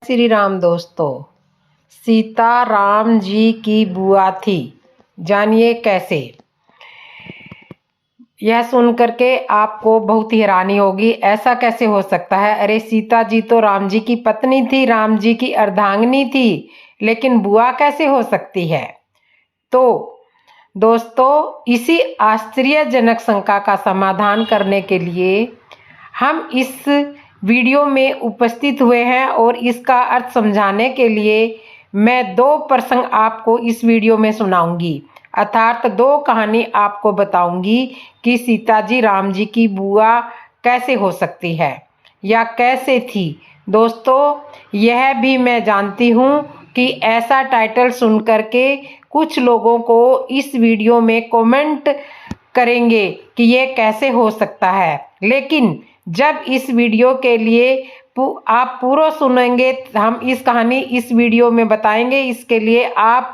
श्री राम दोस्तों, सीता राम जी की बुआ थी। जानिए कैसे। यह सुन करके आपको बहुत ही हैरानी होगी, ऐसा कैसे हो सकता है। अरे सीता जी तो राम जी की पत्नी थी, राम जी की अर्धांगिनी थी, लेकिन बुआ कैसे हो सकती है। तो दोस्तों, इसी आश्चर्यजनक शंका का समाधान करने के लिए हम इस वीडियो में उपस्थित हुए हैं और इसका अर्थ समझाने के लिए मैं दो प्रसंग आपको इस वीडियो में सुनाऊंगी, अर्थात दो कहानी आपको बताऊंगी कि सीता जी राम जी की बुआ कैसे हो सकती है या कैसे थी। दोस्तों, यह भी मैं जानती हूँ कि ऐसा टाइटल सुन करके कुछ लोगों को इस वीडियो में कमेंट करेंगे कि ये कैसे हो सकता है, लेकिन जब इस वीडियो के लिए आप पूरा सुनेंगे, हम इस कहानी इस वीडियो में बताएंगे, इसके लिए आप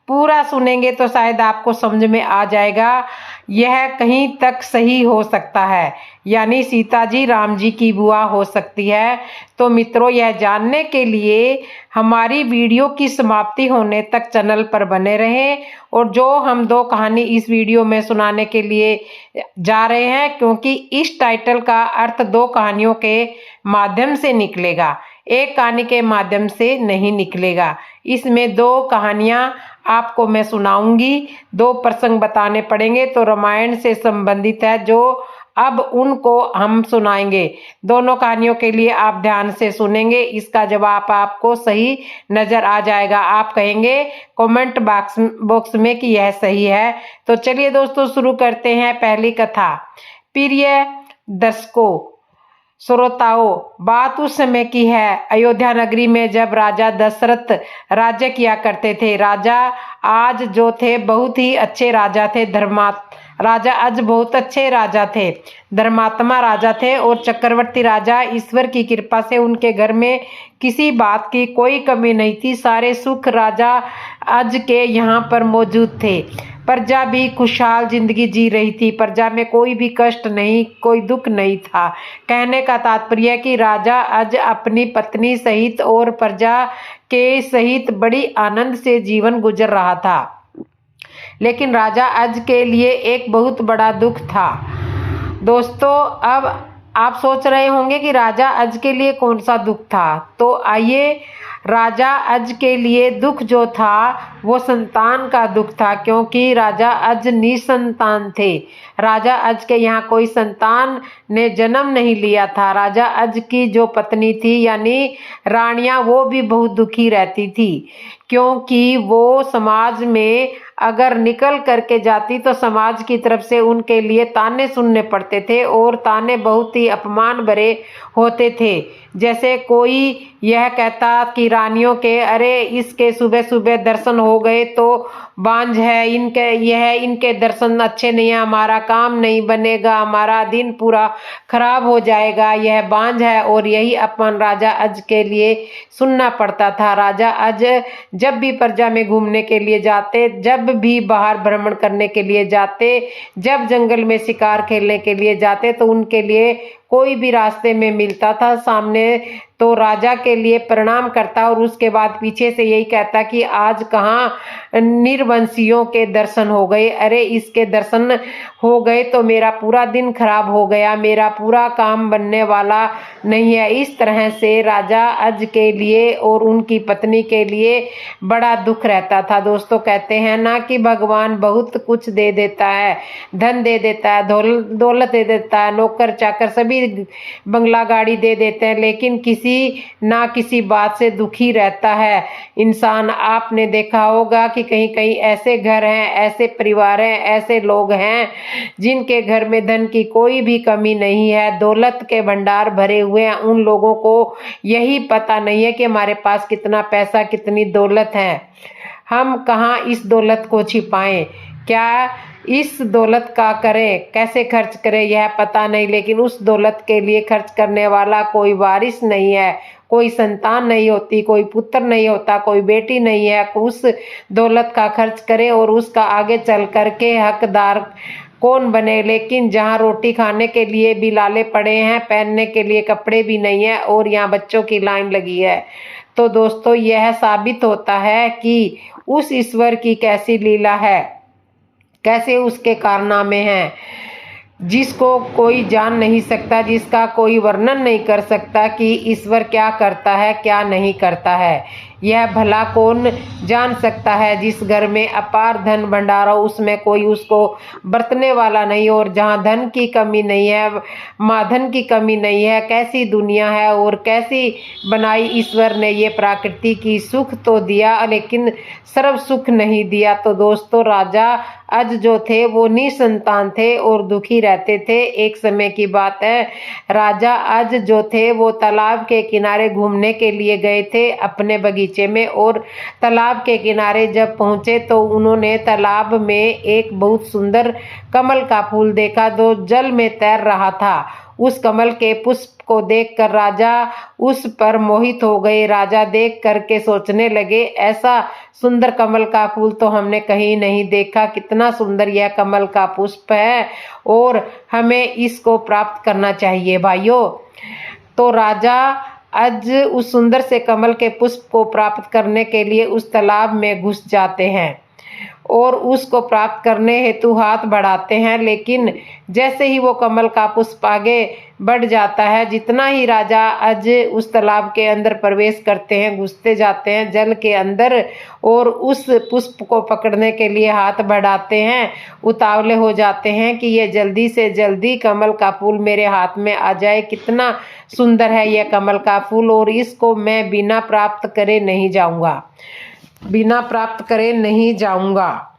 पूरा सुनेंगे तो शायद आपको समझ में आ जाएगा यह कहीं तक सही हो सकता है, यानी सीता जी राम जी की बुआ हो सकती है। तो मित्रों, यह जानने के लिए हमारी वीडियो की समाप्ति होने तक चैनल पर बने रहें। और जो हम दो कहानी इस वीडियो में सुनाने के लिए जा रहे हैं, क्योंकि इस टाइटल का अर्थ दो कहानियों के माध्यम से निकलेगा, एक कहानी के माध्यम से नहीं निकलेगा। इसमें दो कहानियां आपको मैं सुनाऊंगी, दो प्रसंग बताने पड़ेंगे तो रामायण से संबंधित है, जो अब उनको हम सुनाएंगे। दोनों कहानियों के लिए आप ध्यान से सुनेंगे, इसका जवाब आपको सही नजर आ जाएगा। आप कहेंगे कमेंट बॉक्स में कि यह सही है। तो चलिए दोस्तों, शुरू करते हैं पहली कथा। प्रिय दर्शकों, श्रोताओं, बात उस समय की है, अयोध्या नगरी में जब राजा दशरथ राज्य किया करते थे। राजा आज जो थे बहुत ही अच्छे राजा थे, राजा आज बहुत अच्छे राजा थे, धर्मात्मा राजा थे और चक्रवर्ती राजा। ईश्वर की कृपा से उनके घर में किसी बात की कोई कमी नहीं थी, सारे सुख राजा आज के यहाँ पर मौजूद थे। प्रजा भी खुशहाल जिंदगी जी रही थी, प्रजा में कोई भी कष्ट नहीं, कोई दुख नहीं था। कहने का तात्पर्य कि राजा आज अपनी पत्नी सहित और प्रजा के सहित बड़ी आनंद से जीवन गुजर रहा था। लेकिन राजा आज के लिए एक बहुत बड़ा दुख था। दोस्तों, अब आप सोच रहे होंगे कि राजा आज के लिए कौन सा दुख था। तो आइए, राजा आज के लिए दुख जो था वो संतान का दुख था, क्योंकि राजा आज निसंतान थे। राजा आज के यहाँ कोई संतान ने जन्म नहीं लिया था। राजा आज की जो पत्नी थी यानी रानियां, वो भी बहुत दुखी रहती थी, क्योंकि वो समाज में अगर निकल करके जाती तो समाज की तरफ से उनके लिए ताने सुनने पड़ते थे और ताने बहुत ही अपमान भरे होते थे। जैसे कोई यह कहता कि रानियों के, अरे इसके सुबह सुबह दर्शन हो गए तो बांझ है, इनके दर्शन अच्छे नहीं है, हमारा काम नहीं बनेगा, हमारा दिन पूरा खराब हो जाएगा, यह बांझ है। और यही अपमान राजा आज के लिए सुनना पड़ता था। राजा आज जब भी प्रजा में घूमने के लिए जाते, जब भी बाहर भ्रमण करने के लिए जाते, जब जंगल में शिकार खेलने के लिए जाते, तो उनके लिए कोई भी रास्ते में मिलता था सामने तो राजा के लिए प्रणाम करता और उसके बाद पीछे से यही कहता कि आज कहाँ निर्वंशियों के दर्शन हो गए, अरे इसके दर्शन हो गए तो मेरा पूरा दिन खराब हो गया, मेरा पूरा काम बनने वाला नहीं है। इस तरह से राजा आज के लिए और उनकी पत्नी के लिए बड़ा दुख रहता था। दोस्तों, कहते हैं ना कि भगवान बहुत कुछ दे देता है, धन दे देता है, दौलत दे देता है, नौकर चाकर सभी बंगला गाड़ी दे देते हैं, लेकिन किसी ना किसी बात से दुखी रहता है इंसान। आपने देखा होगा कि कहीं कहीं ऐसे घर हैं, ऐसे परिवार हैं, ऐसे लोग हैं जिनके घर में धन की कोई भी कमी नहीं है, दौलत के भंडार भरे हुए हैं। उन लोगों को यही पता नहीं है कि हमारे पास कितना पैसा, कितनी दौलत है, हम कहाँ इस दौलत को छिपाएं, क्या इस दौलत का करें, कैसे खर्च करें, यह पता नहीं। लेकिन उस दौलत के लिए खर्च करने वाला कोई वारिस नहीं है, कोई संतान नहीं होती, कोई पुत्र नहीं होता, कोई बेटी नहीं है, उस दौलत का खर्च करे और उसका आगे चल करके हकदार कौन बने, लेकिन जहाँ रोटी खाने के लिए भी लाले पड़े हैं, पहनने के लिए कपड़े भी नहीं है और यहाँ बच्चों की लाइन लगी है। तो दोस्तों यह साबित होता है कि उस ईश्वर की कैसी लीला है, कैसे उसके कारनामे हैं, जिसको कोई जान नहीं सकता, जिसका कोई वर्णन नहीं कर सकता कि ईश्वर क्या करता है क्या नहीं करता है। यह भला कौन जान सकता है जिस घर में अपार धन भंडारा, उसमें कोई उसको बरतने वाला नहीं, और जहाँ धन की कमी नहीं है, माधन की कमी नहीं है। कैसी दुनिया है और कैसी बनाई ईश्वर ने ये प्रकृति की। सुख तो दिया लेकिन सर्व सुख नहीं दिया। तो दोस्तों राजा अज जो थे वो निसंतान थे और दुखी रहते थे। एक समय की बात है, राजा अज जो थे वो तालाब के किनारे घूमने के लिए गए थे अपने बगीचे में, और तालाब के किनारे जब पहुंचे तो उन्होंने तालाब में एक बहुत सुंदर कमल का फूल देखा जो जल में तैर रहा था। उस कमल के पुष्प को देखकर राजा उस पर मोहित हो गए। राजा देख करके सोचने लगे, ऐसा सुंदर कमल का फूल तो हमने कहीं नहीं देखा, कितना सुंदर यह कमल का पुष्प है और हमें इसको प्राप्त करना चाहिए भाइयों। तो राजा आज उस सुंदर से कमल के पुष्प को प्राप्त करने के लिए उस तालाब में घुस जाते हैं और उसको प्राप्त करने हेतु हाथ बढ़ाते हैं, लेकिन जैसे ही वो कमल का पुष्प आगे बढ़ जाता है, जितना ही राजा आज उस तालाब के अंदर प्रवेश करते हैं, घुसते जाते हैं जल के अंदर और उस पुष्प को पकड़ने के लिए हाथ बढ़ाते हैं, उतावले हो जाते हैं कि ये जल्दी से जल्दी कमल का फूल मेरे हाथ में आ जाए। कितना सुंदर है यह कमल का फूल और इसको मैं बिना प्राप्त करे नहीं जाऊंगा, बिना प्राप्त करे नहीं जाऊंगा।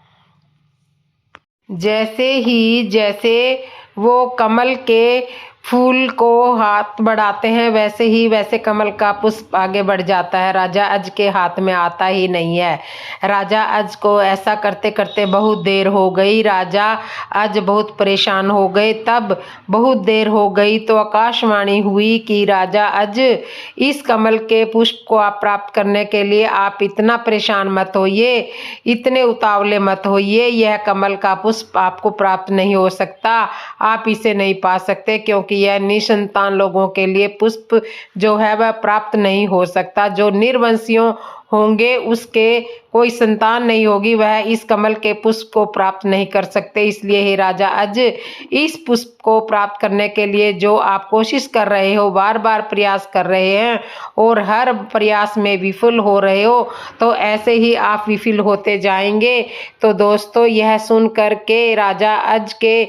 जैसे वो कमल के फूल को हाथ बढ़ाते हैं वैसे कमल का पुष्प आगे बढ़ जाता है, राजा अज के हाथ में आता ही नहीं है। राजा अज को ऐसा करते करते बहुत देर हो गई। राजा अज बहुत परेशान हो गए। तब बहुत देर हो गई तो आकाशवाणी हुई कि राजा अज, इस कमल के पुष्प को आप प्राप्त करने के लिए आप इतना परेशान मत होइए, इतने उतावले मत होइए। यह कमल का पुष्प आपको प्राप्त नहीं हो सकता, आप इसे नहीं पा सकते, क्योंकि यह निसंतान लोगों के लिए पुष्प जो है वह प्राप्त नहीं हो सकता। जो निर्वंशियों होंगे उसके कोई संतान नहीं होगी, वह इस कमल के पुष्प को प्राप्त नहीं कर सकते। इसलिए हे राजा अज, इस पुष्प को प्राप्त करने के लिए जो आप कोशिश कर रहे हो, बार बार प्रयास कर रहे हैं और हर प्रयास में विफल हो रहे हो, तो ऐसे ही आप विफल होते जाएंगे। तो दोस्तों यह सुन करके राजा अज के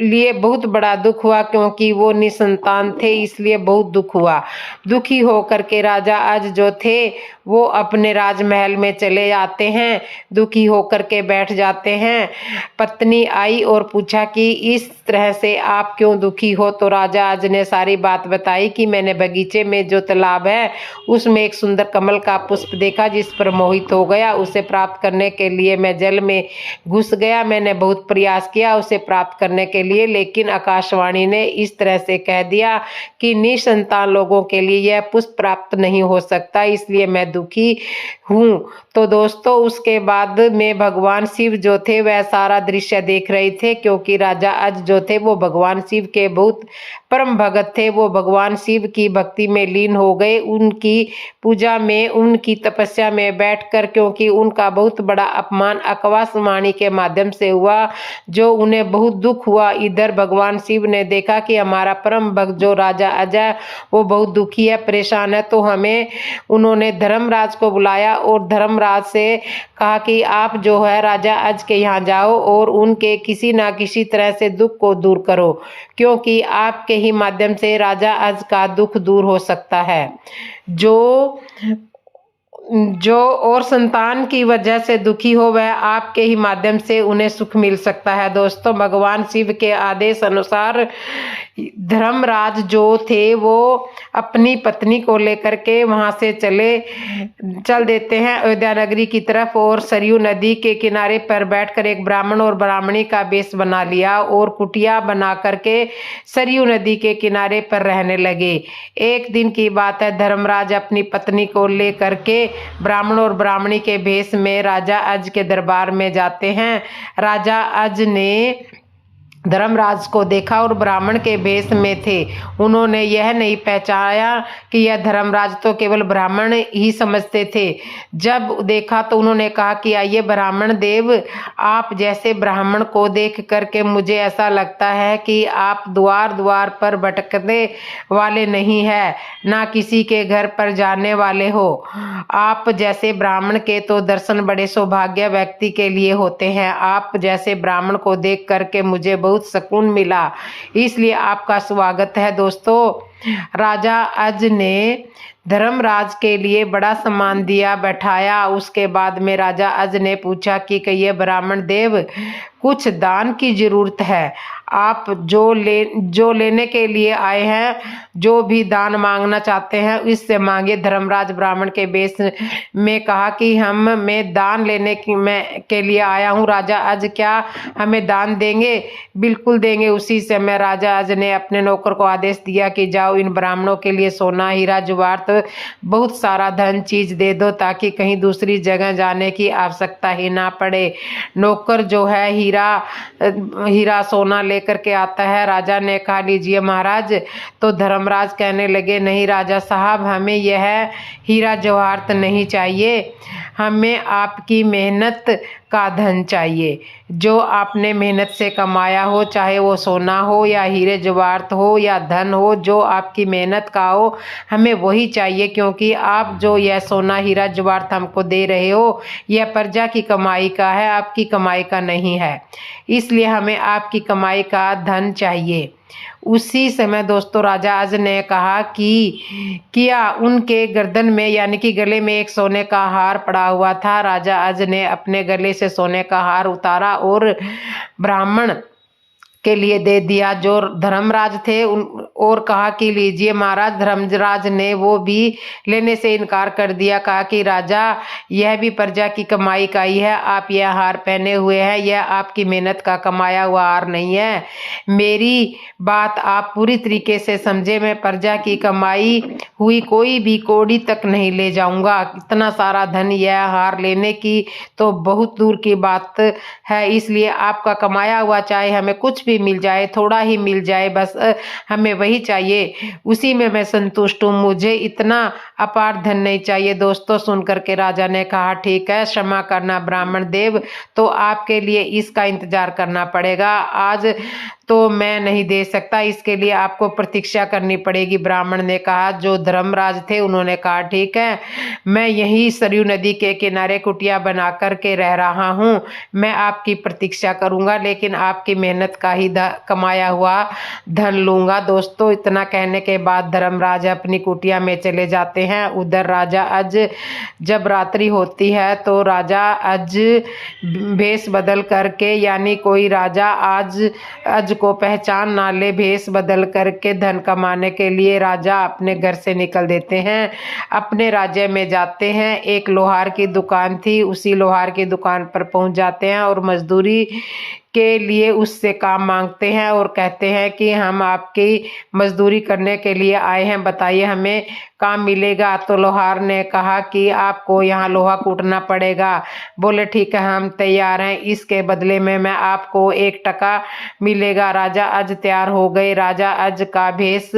लिए बहुत बड़ा दुख हुआ, क्योंकि वो निसंतान थे, इसलिए बहुत दुख हुआ। दुखी होकर के राजा अज जो थे वो अपने राजमहल में चले जाते हैं, दुखी होकर के बैठ जाते हैं। पत्नी आई और पूछा कि इस तरह से आप क्यों दुखी हो? तो राजा अज ने सारी बात बताई कि मैंने बगीचे में जो तालाब है उसमें एक सुंदर कमल का पुष्प देखा, जिस पर मोहित हो गया। उसे प्राप्त करने के लिए मैं जल में घुस गया, मैंने बहुत प्रयास किया उसे प्राप्त करने के लिए, लेकिन आकाशवाणी ने इस तरह से कह दिया कि निसंतान लोगों के लिए यह पुष्प प्राप्त नहीं हो सकता, इसलिए मैं दुखी हूँ। तो दोस्तों उसके बाद में भगवान शिव जो थे वह सारा दृश्य देख रहे थे, क्योंकि राजा अज जो थे वो भगवान शिव के बहुत परम भगत थे। वो भगवान शिव की भक्ति में लीन हो गए, उनकी पूजा में, उनकी तपस्या में बैठकर, क्योंकि उनका बहुत बड़ा अपमान आकाशवाणी के माध्यम से हुआ, जो उन्हें बहुत दुख हुआ। इधर भगवान शिव ने देखा कि हमारा परम भक्त जो राजा अज है वो बहुत दुखी है, परेशान है, तो हमें उन्होंने धर्मराज को बुलाया और धर्मराज से कहा कि आप जो है राजा अज के यहाँ जाओ और उनके किसी ना किसी तरह से दुख को दूर करो, क्योंकि आपके ही माध्यम से राजा अज का दुख दूर हो सकता है। जो और संतान की वजह से दुखी हो वह आपके ही माध्यम से उन्हें सुख मिल सकता है। दोस्तों भगवान शिव के आदेश अनुसार धर्मराज जो थे वो अपनी पत्नी को लेकर के वहां से चल देते हैं अयोध्या नगरी की तरफ, और सरयू नदी के किनारे पर बैठकर एक ब्राह्मण और ब्राह्मणी का वेश बना लिया और कुटिया बना करके सरयू नदी के किनारे पर रहने लगे। एक दिन की बात है, धर्मराज अपनी पत्नी को लेकर के ब्राह्मण और ब्राह्मणी के भेष में राजा अज के दरबार में जाते हैं। राजा अज ने धर्मराज को देखा और ब्राह्मण के भेष में थे। उन्होंने यह नहीं पहचाना कि यह धर्मराज तो केवल ब्राह्मण ही समझते थे। जब देखा तो उन्होंने कहा कि आइए ब्राह्मण देव, आप जैसे ब्राह्मण को देख करके मुझे ऐसा लगता है कि आप द्वार द्वार पर भटकने वाले नहीं है, ना किसी के घर पर जाने वाले हो। आप जैसे ब्राह्मण के तो दर्शन बड़े सौभाग्य व्यक्ति के लिए होते हैं। आप जैसे ब्राह्मण को देख करके मुझे बहुत सुकून मिला, इसलिए आपका स्वागत है। दोस्तों, राजा अज ने धर्मराज के लिए बड़ा सम्मान दिया, बैठाया। उसके बाद में राजा अज ने पूछा कि कहिए ब्राह्मण देव, कुछ दान की जरूरत है। आप जो लेने के लिए आए हैं, जो भी दान मांगना चाहते हैं इससे मांगे। धर्मराज ब्राह्मण के वेश में कहा कि मैं दान लेने के लिए आया हूँ। राजा अज क्या हमें दान देंगे? बिल्कुल देंगे। उसी समय राजा अज ने अपने नौकर को आदेश दिया कि जाओ इन ब्राह्मणों के लिए सोना, हीरा जवाहरात, बहुत सारा धन चीज दे दो ताकि कहीं दूसरी जगह जाने की आवश्यकता ही ना पड़े। नौकर जो है हीरा सोना लेकर के आता है। राजा ने कहा लीजिए महाराज। तो धर्मराज कहने लगे नहीं राजा साहब, हमें यह हीरा जवाहरात नहीं चाहिए, हमें आपकी मेहनत का धन चाहिए। जो आपने मेहनत से कमाया हो, चाहे वो सोना हो या हीरे जवाहरात हो या धन हो, जो आपकी मेहनत का हो, हमें वही चाहिए। क्योंकि आप जो यह सोना हीरा जवाहरात हमको दे रहे हो, यह प्रजा की कमाई का है, आपकी कमाई का नहीं है। इसलिए हमें आपकी कमाई का धन चाहिए। उसी समय दोस्तों राजा अज ने कहा कि क्या उनके गर्दन में यानी कि गले में एक सोने का हार पड़ा हुआ था। राजा अज ने अपने गले से सोने का हार उतारा और ब्राह्मण के लिए दे दिया जो धर्मराज थे और कहा कि लीजिए महाराज। धर्मराज ने वो भी लेने से इनकार कर दिया। कहा कि राजा, यह भी प्रजा की कमाई का ही है, आप यह हार पहने हुए हैं, यह आपकी मेहनत का कमाया हुआ हार नहीं है। मेरी बात आप पूरी तरीके से समझे। मैं प्रजा की कमाई हुई कोई भी कौड़ी तक नहीं ले जाऊंगा। इतना सारा धन यह हार लेने की तो बहुत दूर की बात है। इसलिए आपका कमाया हुआ चाहे हमें कुछ भी मिल जाए, थोड़ा ही मिल जाए, बस हमें वही चाहिए, उसी में मैं संतुष्ट हूँ, मुझे इतना अपार धन नहीं चाहिए। दोस्तों, सुनकर के राजा ने कहा ठीक है, क्षमा करना ब्राह्मण देव, तो आपके लिए इसका इंतजार करना पड़ेगा। आज तो मैं नहीं दे सकता, इसके लिए आपको प्रतीक्षा करनी पड़ेगी। ब्राह्मण ने कहा। जो धर्मराज थे उन्होंने कहा ठीक है, मैं यही सरयू नदी के किनारे कुटिया बना करके रह रहा हूँ, मैं आपकी प्रतीक्षा करूंगा, लेकिन आपकी मेहनत का ही कमाया हुआ धन लूंगा। दोस्तों, इतना कहने के बाद धर्मराज अपनी कुटिया में चले जाते हैं। उधर राजा अज, जब रात्रि होती है तो राजा अज भेष बदल करके, यानी कोई राजा अज को पहचान ना ले, भेष बदल करके धन कमाने के लिए राजा अपने घर से निकल देते हैं, अपने राज्य में जाते हैं। एक लोहार की दुकान थी, उसी लोहार की दुकान पर पहुंच जाते हैं और मजदूरी के लिए उससे काम मांगते हैं और कहते हैं कि हम आपकी मजदूरी करने के लिए आए हैं, बताइए हमें काम मिलेगा। तो लोहार ने कहा कि आपको यहाँ लोहा कूटना पड़ेगा। बोले ठीक है, हम तैयार हैं, इसके बदले में मैं आपको 1 टका मिलेगा। राजा अज तैयार हो गए। राजा अज का भेष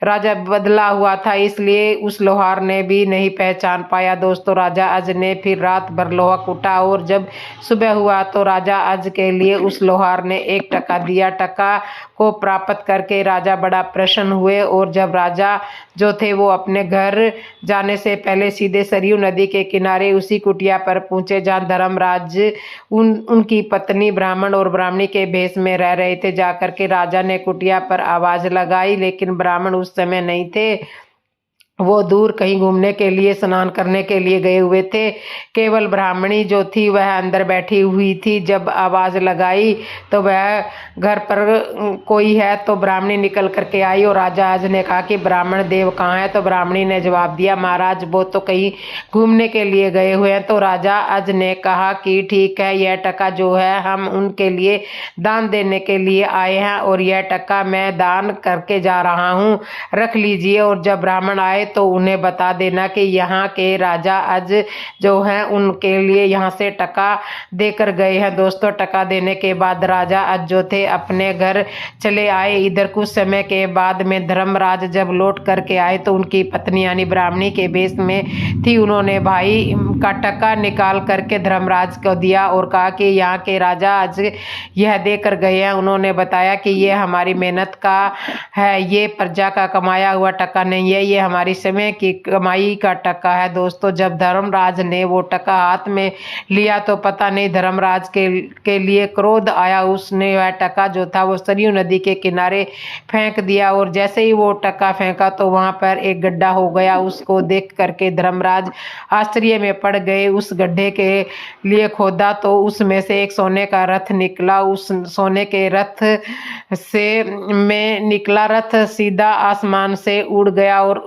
राजा बदला हुआ था, इसलिए उस लोहार ने भी नहीं पहचान पाया। दोस्तों, राजा अज ने फिर रात भर लोहा कूटा और जब सुबह हुआ तो राजा अज के लिए उस लोहार ने 1 टका दिया। टका को प्राप्त करके राजा बड़ा प्रसन्न हुए और जब राजा जो थे वो अपने घर जाने से पहले सीधे सरयू नदी के किनारे उसी कुटिया पर पहुंचे जहाँ धर्मराज उनकी पत्नी ब्राह्मण और ब्राह्मणी के भेष में रह रहे थे। जाकर के राजा ने कुटिया पर आवाज लगाई, लेकिन ब्राह्मण उस समय नहीं थे, वो दूर कहीं घूमने के लिए, स्नान करने के लिए गए हुए थे। केवल ब्राह्मणी जो थी वह अंदर बैठी हुई थी। जब आवाज लगाई तो वह घर पर कोई है, तो ब्राह्मणी निकल करके आई और राजा अज ने कहा कि ब्राह्मण देव कहाँ है। तो ब्राह्मणी ने जवाब दिया, महाराज वो तो कहीं घूमने के लिए गए हुए हैं। तो राजा अज ने कहा कि ठीक है, यह टका जो है हम उनके लिए दान देने के लिए आए हैं और यह टका मैं दान करके जा रहा हूँ, रख लीजिए। और जब ब्राह्मण आए तो उन्हें बता देना कि यहाँ के राजा आज जो हैं उनके लिए यहाँ से टका देकर गए हैं। दोस्तों, टका देने के बाद राजा आज जो थे अपने घर चले आए। इधर कुछ समय के बाद में धर्मराज जब लौट करके आए तो उनकी पत्नी यानी ब्राह्मणी के वेश में थी। उन्होंने भाई का टका निकाल करके धर्मराज को दिया और कहा कि यहाँ के राजा आज यह देकर गए हैं। उन्होंने बताया कि ये हमारी मेहनत का है, ये प्रजा का कमाया हुआ टका नहीं है, ये हमारी समय की कमाई का टका है। दोस्तों, जब धर्मराज ने वो टका हाथ में लिया तो पता नहीं धर्मराज के लिए क्रोध आया। उसने वह टका जो था वो सरयू नदी के किनारे फेंक दिया और जैसे ही वो टका फेंका तो वहां पर एक गड्ढा हो गया। उसको देख करके धर्मराज आश्चर्य में पड़ गए। उस गड्ढे के लिए खोदा तो उसमें से एक सोने का रथ निकला। उस सोने के रथ से में निकला रथ सीधा आसमान से उड़ गया और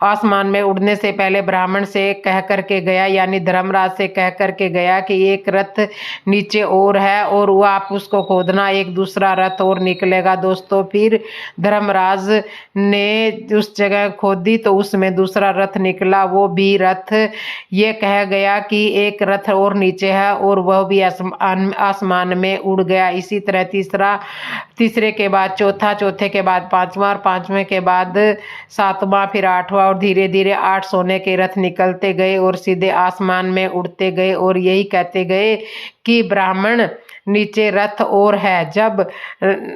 आसमान में उड़ने से पहले ब्राह्मण से कह करके गया, यानी धर्मराज से कह करके गया कि एक रथ नीचे और है और वो आप उसको खोदना, एक दूसरा रथ और निकलेगा। दोस्तों, फिर धर्मराज ने उस जगह खोदी तो उसमें दूसरा रथ निकला। वो भी रथ ये कह गया कि एक रथ और नीचे है और वह भी आसमान में उड़ गया। इसी तरह तीसरे के बाद चौथा, चौथे के बाद पांचवा और पांचवें के बाद सातवां, फिर आठवां और धीरे धीरे 8 सोने के रथ निकलते गए और सीधे आसमान में उड़ते गए और यही कहते गए कि ब्राह्मण नीचे रथ और है। जब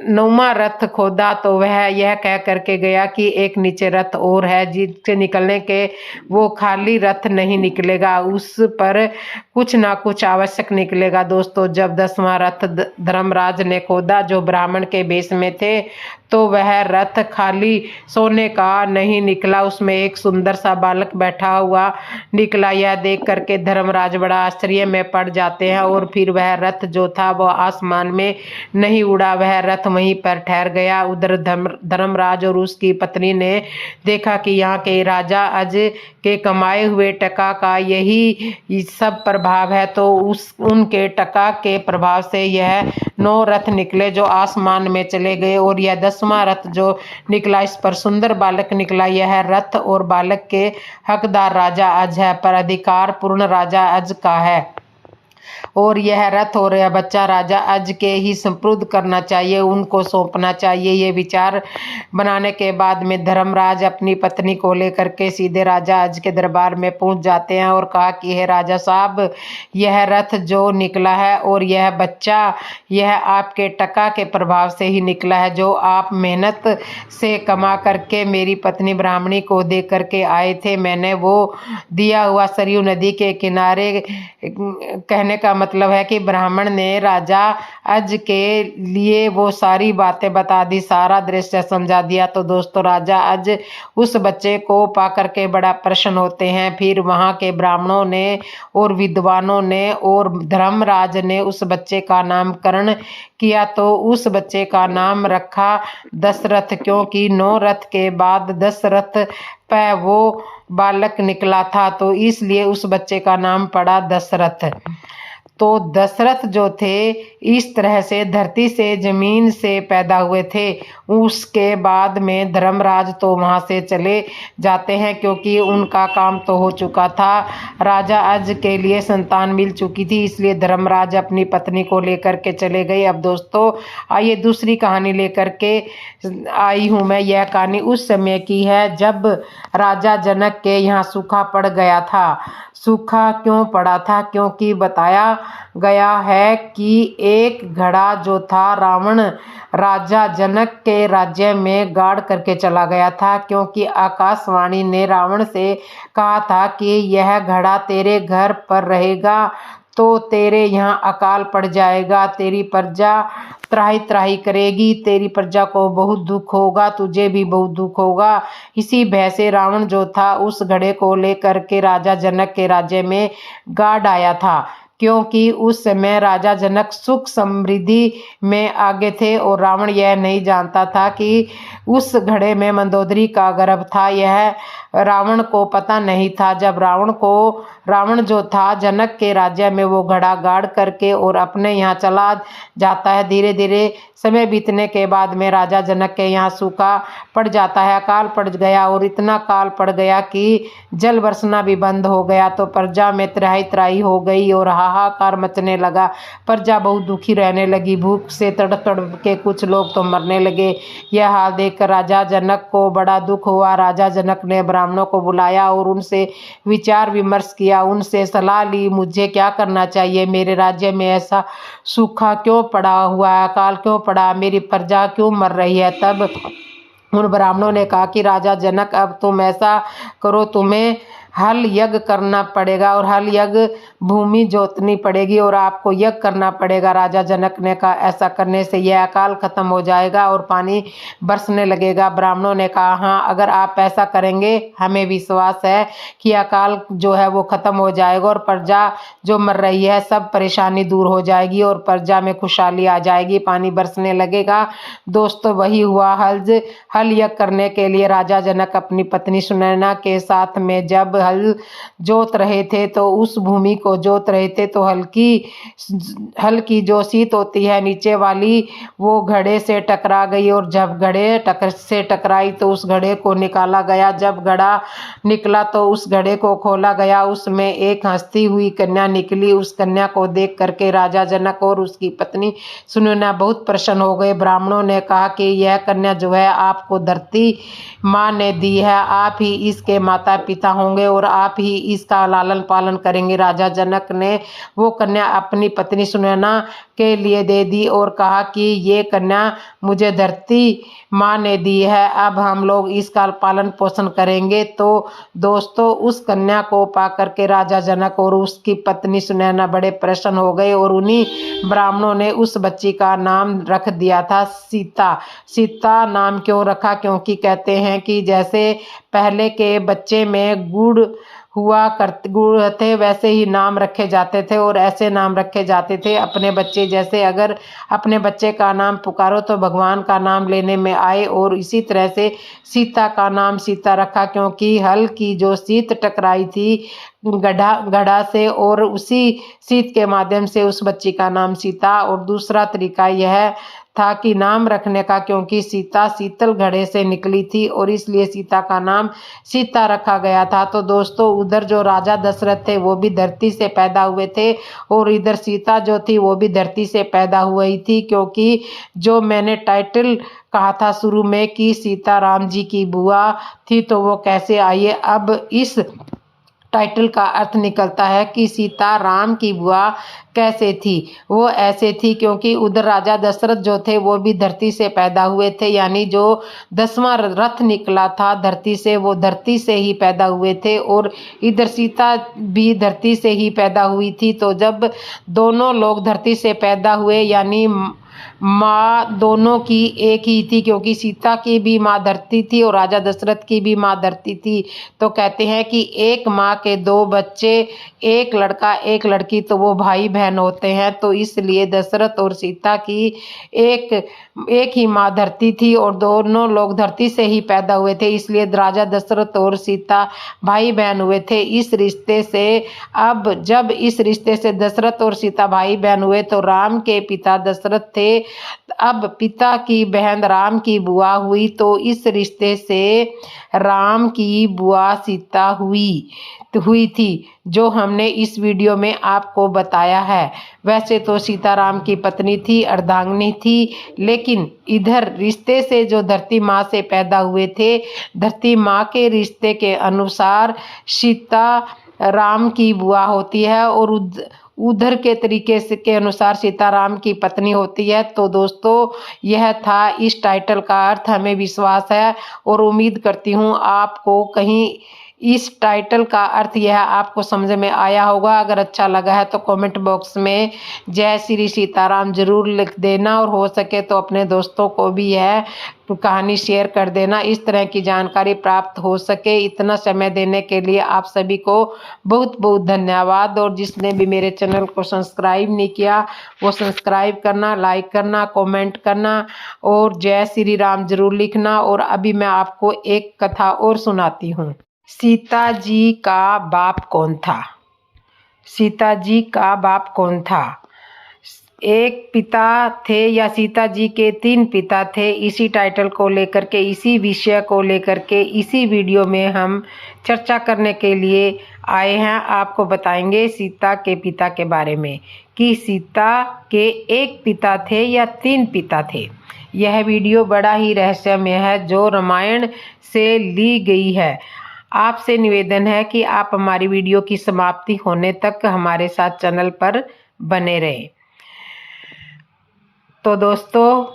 9वां रथ खोदा तो वह यह कह करके गया कि एक नीचे रथ और है जिससे निकलने के वो खाली रथ नहीं निकलेगा, उस पर कुछ ना कुछ आवश्यक निकलेगा। दोस्तों, जब 10वां रथ धर्मराज ने खोदा जो ब्राह्मण के वेश में थे तो वह रथ खाली सोने का नहीं निकला, उसमें एक सुंदर सा बालक बैठा हुआ निकला। यह देख करके धर्मराज बड़ा आश्चर्य में पड़ जाते हैं और फिर वह रथ जो था वह आसमान में नहीं उड़ा, वह रथ वहीं पर ठहर गया। उधर धर्मराज और उसकी पत्नी ने देखा कि यहाँ के राजा अज के कमाए हुए टका का यही सब प्रभाव है, तो उनके टका के प्रभाव से यह 9 रथ निकले जो आसमान में चले गए और यह 10वां रथ जो निकला इस पर सुंदर बालक निकला। यह रथ और बालक के हकदार राजा अज है, पर अधिकार पूर्ण राजा अज का है और यह रथ और यह बच्चा राजा अज के ही संपुर्द करना चाहिए, उनको सौंपना चाहिए। ये विचार बनाने के बाद में धर्मराज अपनी पत्नी को लेकर के सीधे राजा अज के दरबार में पहुंच जाते हैं और कहा कि हे राजा साहब, यह रथ जो निकला है और यह बच्चा यह आपके टका के प्रभाव से ही निकला है, जो आप मेहनत से कमा करके मेरी पत्नी ब्राह्मणी को दे करके आए थे। मैंने वो दिया हुआ सरयू नदी के किनारे, कहने का मतलब है कि ब्राह्मण ने राजा अज के लिए वो सारी बातें बता दी, सारा दृश्य समझा दिया। तो दोस्तों, राजा अज उस बच्चे को पा करके बड़ा प्रसन्न होते हैं। फिर वहाँ के ब्राह्मणों ने और विद्वानों ने और धर्मराज ने उस बच्चे का नामकरण किया, तो उस बच्चे का नाम रखा दशरथ, क्योंकि 9 रथ के बाद 10 रथ पे वो बालक निकला था, तो इसलिए उस बच्चे का नाम पड़ा दशरथ। तो दशरथ जो थे इस तरह से धरती से जमीन से पैदा हुए थे। उसके बाद में धर्मराज तो वहाँ से चले जाते हैं क्योंकि उनका काम तो हो चुका था, राजा अज के लिए संतान मिल चुकी थी, इसलिए धर्मराज अपनी पत्नी को लेकर के चले गए। अब दोस्तों, आइए दूसरी कहानी लेकर के आई हूँ मैं। यह कहानी उस समय की है जब राजा जनक के यहाँ सूखा पड़ गया था। सूखा क्यों पड़ा था? क्योंकि बताया गया है कि एक घड़ा जो था रावण राजा जनक के राज्य में गाड़ करके चला गया था, क्योंकि आकाशवाणी ने रावण से कहा था कि यह घड़ा तेरे घर पर रहेगा तो तेरे यहाँ अकाल पड़ जाएगा, तेरी प्रजा त्राही त्राही करेगी, तेरी प्रजा को बहुत दुख होगा, तुझे भी बहुत दुख होगा। इसी भय से रावण जो था उस घड़े को लेकर के राजा जनक के राज्य में गाड़ आया था, क्योंकि उस समय राजा जनक सुख समृद्धि में आगे थे और रावण यह नहीं जानता था कि उस घड़े में मंदोदरी का गर्भ था। यह रावण को पता नहीं था। जब रावण जो था जनक के राज्य में वो घड़ा गाड़ करके और अपने यहाँ चला जाता है। धीरे धीरे समय बीतने के बाद में राजा जनक के यहाँ सूखा पड़ जाता है, अकाल पड़ गया और इतना काल पड़ गया कि जल बरसना भी बंद हो गया। तो प्रजा में त्राही त्राही हो गई और हाहाकार मचने लगा। प्रजा बहुत दुखी रहने लगी, भूख से तड़प तड़प के कुछ लोग तो मरने लगे। यह हाल देखकर राजा जनक को बड़ा दुख हुआ। राजा जनक ने ब्राह्मणों को बुलाया और उनसे विचार विमर्श किया, उनसे सलाह ली, मुझे क्या करना चाहिए, मेरे राज्य में ऐसा सूखा क्यों पड़ा हुआ है, अकाल क्यों पड़ा, मेरी प्रजा क्यों मर रही है। तब उन ब्राह्मणों ने कहा कि राजा जनक, अब तुम ऐसा करो, तुम्हें हल यज्ञ करना पड़ेगा और हल यज्ञ भूमि जोतनी पड़ेगी और आपको यज्ञ करना पड़ेगा। राजा जनक ने कहा, ऐसा करने से यह अकाल खत्म हो जाएगा और पानी बरसने लगेगा। ब्राह्मणों ने कहा, हाँ, अगर आप ऐसा करेंगे हमें विश्वास है कि अकाल जो है वो खत्म हो जाएगा और प्रजा जो मर रही है सब परेशानी दूर हो जाएगी और प्रजा में खुशहाली आ जाएगी, पानी बरसने लगेगा। दोस्तों, वही हुआ। हल यज्ञ करने के लिए राजा जनक अपनी पत्नी सुनैना के साथ में जब हल जोत रहे थे तो उस भूमि को जोत रहे थे तो हल की जो सीत होती है नीचे वाली, वो घड़े से टकरा गई और जब घड़े से टकराई तो उस घड़े को निकाला गया। जब घड़ा निकला तो उस घड़े को खोला गया, उसमें एक हंसती हुई कन्या निकली। उस कन्या को देख करके राजा जनक और उसकी पत्नी सुनैना बहुत प्रसन्न हो गए। ब्राह्मणों ने कहा कि यह कन्या जो है आपको धरती माँ ने दी है, आप ही इसके माता पिता होंगे और आप ही इसका लालन पालन करेंगे। राजा जनक ने वो कन्या अपनी पत्नी सुनैना के लिए दे दी और कहा कि ये कन्या मुझे धरती माँ ने दी है, अब हम लोग इसका पालन पोषण करेंगे। तो दोस्तों, उस कन्या को पा करके राजा जनक और उसकी पत्नी सुनैना बड़े प्रसन्न हो गए और उन्हीं ब्राह्मणों ने उस बच्ची का नाम रख दिया था सीता। सीता नाम क्यों रखा? क्योंकि कहते हैं कि जैसे पहले के बच्चे में गुड़ थे वैसे ही नाम रखे जाते थे और ऐसे नाम रखे जाते थे अपने बच्चे, जैसे अगर अपने बच्चे का नाम पुकारो तो भगवान का नाम लेने में आए। और इसी तरह से सीता का नाम सीता रखा क्योंकि हल की जो सीत टकराई थी गढ़ा से और उसी सीत के माध्यम से उस बच्ची का नाम सीता। और दूसरा तरीका यह था कि नाम रखने का क्योंकि सीता शीतल घड़े से निकली थी और इसलिए सीता का नाम सीता रखा गया था। तो दोस्तों, उधर जो राजा दशरथ थे वो भी धरती से पैदा हुए थे और इधर सीता जो थी वो भी धरती से पैदा हुई थी। क्योंकि जो मैंने टाइटल कहा था शुरू में कि सीता राम जी की बुआ थी, तो वो कैसे आई है? अब इस टाइटल का अर्थ निकलता है कि सीता राम की बुआ कैसे थी। वो ऐसे थी क्योंकि उधर राजा दशरथ जो थे वो भी धरती से पैदा हुए थे, यानी जो 10वां रथ निकला था धरती से वो धरती से ही पैदा हुए थे और इधर सीता भी धरती से ही पैदा हुई थी। तो जब दोनों लोग धरती से पैदा हुए यानी माँ दोनों की एक ही थी, क्योंकि सीता की भी माँ धरती थी और राजा दशरथ की भी माँ धरती थी। तो कहते हैं कि एक माँ के दो बच्चे, एक लड़का एक लड़की, तो वो भाई बहन होते हैं। तो इसलिए दशरथ और सीता की एक ही माँ धरती थी और दोनों लोग धरती से ही पैदा हुए थे, इसलिए राजा दशरथ और सीता भाई बहन हुए थे। इस रिश्ते से अब जब इस रिश्ते से दशरथ और सीता भाई बहन हुए तो राम के पिता दशरथ थे, अब पिता की बहन राम की बुआ हुई, तो इस रिश्ते से राम की बुआ सीता हुई थी, जो हमने इस वीडियो में आपको बताया है। वैसे तो सीता राम की पत्नी थी, अर्धांगिनी थी, लेकिन इधर रिश्ते से जो धरती माँ से पैदा हुए थे, धरती माँ के रिश्ते के अनुसार सीता राम की बुआ होती है और उधर के तरीके से के अनुसार सीताराम की पत्नी होती है। तो दोस्तों, यह था इस टाइटल का अर्थ। हमें विश्वास है और उम्मीद करती हूँ आपको कहीं इस टाइटल का अर्थ यह आपको समझ में आया होगा। अगर अच्छा लगा है तो कमेंट बॉक्स में जय श्री सीताराम जरूर लिख देना और हो सके तो अपने दोस्तों को भी यह कहानी शेयर कर देना, इस तरह की जानकारी प्राप्त हो सके। इतना समय देने के लिए आप सभी को बहुत बहुत धन्यवाद। और जिसने भी मेरे चैनल को सब्सक्राइब नहीं किया वो सब्सक्राइब करना, लाइक करना, कमेंट करना और जय श्री राम जरूर लिखना। और अभी मैं आपको एक कथा और सुनाती हूँ। सीता जी का बाप कौन था? सीता जी का बाप कौन था? एक पिता थे या सीता जी के 3 पिता थे? इसी टाइटल को लेकर के, इसी विषय को लेकर के इसी वीडियो में हम चर्चा करने के लिए आए हैं। आपको बताएंगे सीता के पिता के बारे में कि सीता के 1 पिता थे या 3 पिता थे। यह वीडियो बड़ा ही रहस्यमय है जो रामायण से ली गई है। आपसे निवेदन है कि आप हमारी वीडियो की समाप्ति होने तक हमारे साथ चैनल पर बने रहें। तो दोस्तों,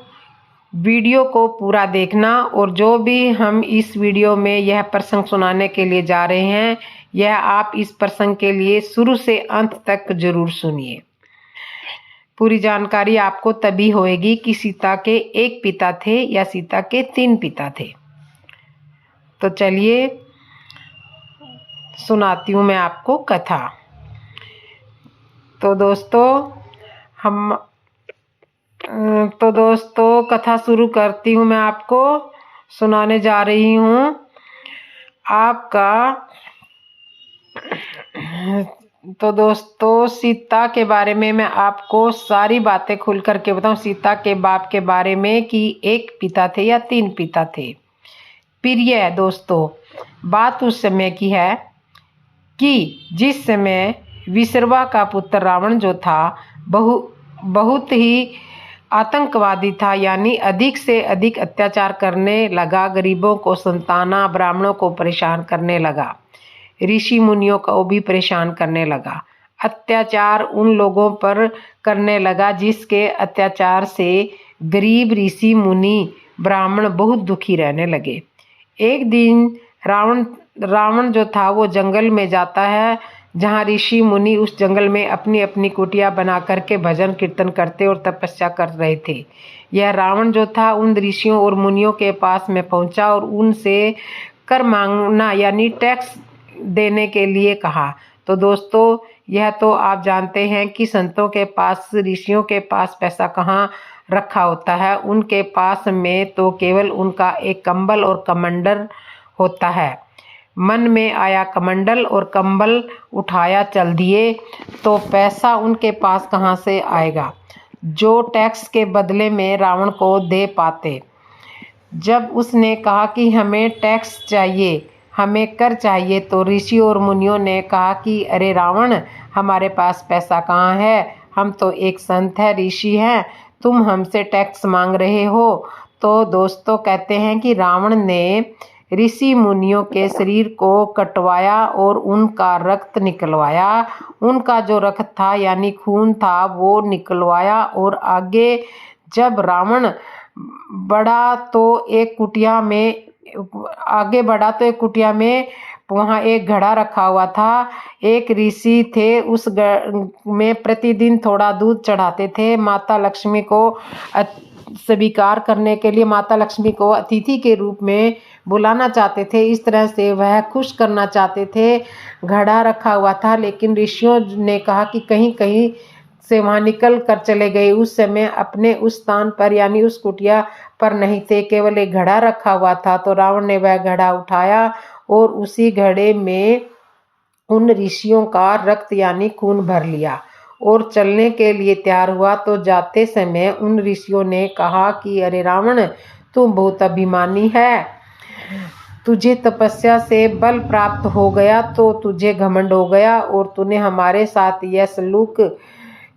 वीडियो को पूरा देखना और जो भी हम इस वीडियो में यह प्रसंग सुनाने के लिए जा रहे हैं, यह आप इस प्रसंग के लिए शुरू से अंत तक जरूर सुनिए। पूरी जानकारी आपको तभी होएगी कि सीता के 1 पिता थे या सीता के 3 पिता थे। तो चलिए सुनाती हूँ मैं आपको कथा। तो दोस्तों कथा शुरू करती हूँ। मैं आपको सुनाने जा रही हूँ आपका। तो दोस्तों, सीता के बारे में मैं आपको सारी बातें खुल करके बताऊँ। सीता के बाप के बारे में कि 1 पिता थे या 3 पिता थे। प्रिय दोस्तों, बात उस समय की है कि जिस समय विश्रवा का पुत्र रावण जो था बहुत ही आतंकवादी था, यानी अधिक से अधिक अत्याचार करने लगा, गरीबों को संताना, ब्राह्मणों को परेशान करने लगा, ऋषि मुनियों को भी परेशान करने लगा। अत्याचार उन लोगों पर करने लगा जिसके अत्याचार से गरीब ऋषि मुनि ब्राह्मण बहुत दुखी रहने लगे। एक दिन रावण जो था वो जंगल में जाता है, जहाँ ऋषि मुनि उस जंगल में अपनी अपनी कुटिया बना करके भजन कीर्तन करते और तपस्या कर रहे थे। यह रावण जो था उन ऋषियों और मुनियों के पास में पहुंचा और उनसे कर मांगना यानी टैक्स देने के लिए कहा। तो दोस्तों, यह तो आप जानते हैं कि संतों के पास, ऋषियों के पास पैसा कहाँ रखा होता है। उनके पास में तो केवल उनका एक कंबल और कमंडल होता है। मन में आया कमंडल और कंबल उठाया चल दिए, तो पैसा उनके पास कहाँ से आएगा जो टैक्स के बदले में रावण को दे पाते। जब उसने कहा कि हमें टैक्स चाहिए, हमें कर चाहिए, तो ऋषि और मुनियों ने कहा कि अरे रावण, हमारे पास पैसा कहाँ है, हम तो एक संत है, ऋषि हैं, तुम हमसे टैक्स मांग रहे हो। तो दोस्तों कहते हैं कि रावण ने ऋषि मुनियों के शरीर को कटवाया और उनका रक्त निकलवाया। उनका जो रक्त था यानी खून था वो निकलवाया, और आगे जब रावण बढ़ा तो एक कुटिया में वहाँ एक घड़ा रखा हुआ था। एक ऋषि थे, उस में प्रतिदिन थोड़ा दूध चढ़ाते थे माता लक्ष्मी को स्वीकार करने के लिए। माता लक्ष्मी को अतिथि के रूप में बुलाना चाहते थे, इस तरह से वह खुश करना चाहते थे। घड़ा रखा हुआ था, लेकिन ऋषियों ने कहा कि कहीं कहीं से वहाँ निकल कर चले गए। उस समय अपने उस स्थान पर यानी उस कुटिया पर नहीं थे, केवल एक घड़ा रखा हुआ था। तो रावण ने वह घड़ा उठाया और उसी घड़े में उन ऋषियों का रक्त यानी खून भर लिया और चलने के लिए तैयार हुआ। तो जाते समय उन ऋषियों ने कहा कि अरे रावण, तुम बहुत अभिमानी है, तुझे तपस्या से बल प्राप्त हो गया तो तुझे घमंड हो गया और तूने हमारे साथ यह सलूक